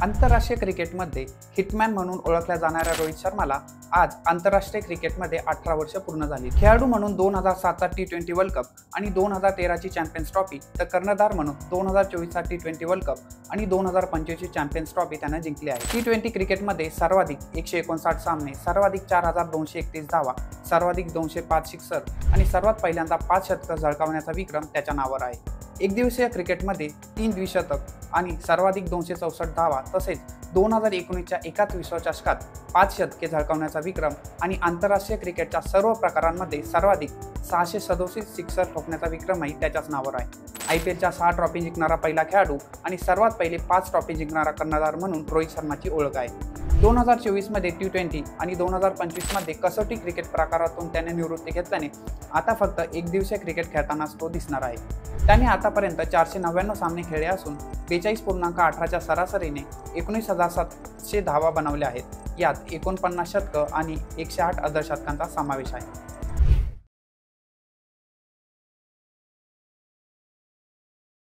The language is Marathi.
आंतरराष्ट्रीय क्रिकेटमध्ये हिटमॅन म्हणून ओळखल्या जाणाऱ्या रोहित शर्माला आज आंतरराष्ट्रीय क्रिकेटमध्ये 18 वर्ष पूर्ण झाली। खेळाडू म्हणून 2007चा T20 वर्ल्ड कप आणि 2013ची चॅम्पियन्स ट्रॉफी, तर कर्णधार म्हणून 2024चा T20 वर्ल्ड कप आणि 2025ची चॅम्पियन्स ट्रॉफी त्याने जिंकली आहे। T20 क्रिकेटमध्ये सर्वाधिक 159 सामने, सर्वाधिक 4231 धावा, सर्वाधिक 205 सिक्सर आणि सर्वात पहिल्यांदा 5 शतकं झळकावण्याचा विक्रम त्याच्या नावावर आहे। एकदिवसीय क्रिकेटमध्ये 3 द्विशतक आणि सर्वाधिक 264 धावा, तसेच 2019च्या एकाच विश्वचषकात 5 शतके झळकावण्याचा विक्रम आणि आंतरराष्ट्रीय क्रिकेटच्या सर्व प्रकारांमध्ये सर्वाधिक 637 सिक्सर ठोकण्याचा विक्रमही त्याच्याच नावावर आहे। IPLच्या 6 ट्रॉफी जिंकणारा पहिला खेळाडू आणि सर्वात पहिले 5 ट्रॉफी जिंकणारा कर्णधार म्हणून रोहित शर्माची ओळख आहे। 2024मध्ये T20 आणि 2025मध्ये कसोटी क्रिकेट प्रकारातून त्याने निवृत्ती घेतल्याने आता फक्त एकदिवसीय क्रिकेट खेळतानाच तो दिसणार आहे। त्याने आतापर्यंत 499 सामने खेळले असून 42.18च्या सरासरीने 19,700 धावा बनवल्या आहेत। यात 49 शतकं आणि 108 अर्धशतकांचा समावेश आहे।